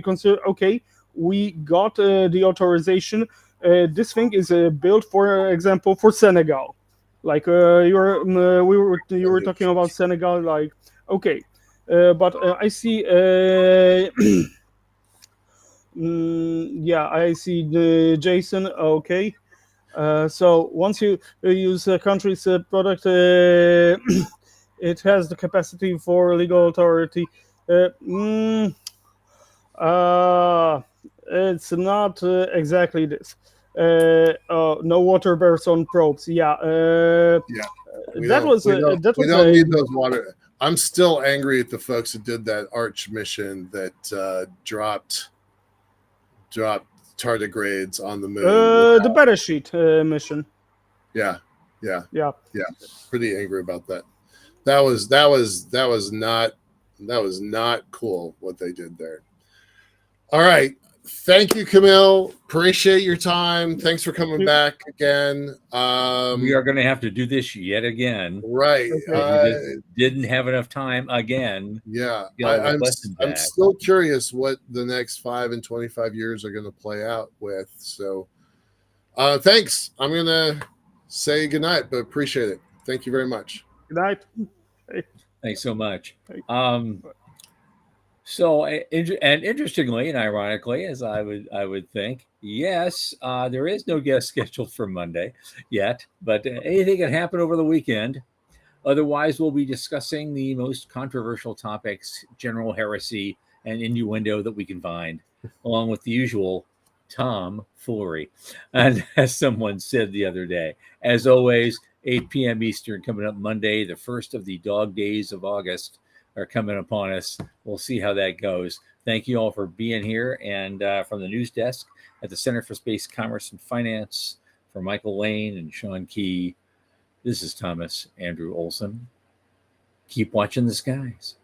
C: considered, okay, we got the authorization. This thing is built, for example, for Senegal. Like you were talking about Senegal. Like, okay, but I see. Yeah, I see the Jason. Okay. So once you use a country's product, it has the capacity for legal authority. Uh, mm, uh, it's not exactly this. No water bears on probes. Yeah,
B: Yeah.
C: that was
B: We don't
C: that
B: we
C: was
B: don't
C: a
B: need those water. I'm still angry at the folks who did that Arch mission that dropped tardigrades on the moon.
C: The beta sheet mission.
B: Yeah,
C: Yeah.
B: pretty angry about that. That was not cool what they did there. All right. Thank you, Kamil. Appreciate your time. Thanks for coming back again.
A: We are going to have to do this yet again.
B: Right.
C: Okay.
A: We just didn't have enough time again.
B: Yeah.
A: Get all the
B: I'm
A: questions back.
B: still curious what the next 5 and 25 years are going to play out with. So thanks. I'm going to say goodnight, but appreciate it. Thank you very much.
C: Good night.
A: Thanks so much.
C: Hey.
A: So, and interestingly and ironically, as I would think, yes, there is no guest scheduled for Monday yet, but anything can happen over the weekend. Otherwise, we'll be discussing the most controversial topics, general heresy, and innuendo that we can find, along with the usual tomfoolery. And as someone said the other day, as always, 8 p.m. Eastern coming up Monday, the first of the dog days of August are coming upon us. We'll see how that goes. Thank you all for being here. And from the news desk at the Center for Space Commerce and Finance, for Michael Lane and Sean Key, this is Thomas Andrew Olson. Keep watching the skies.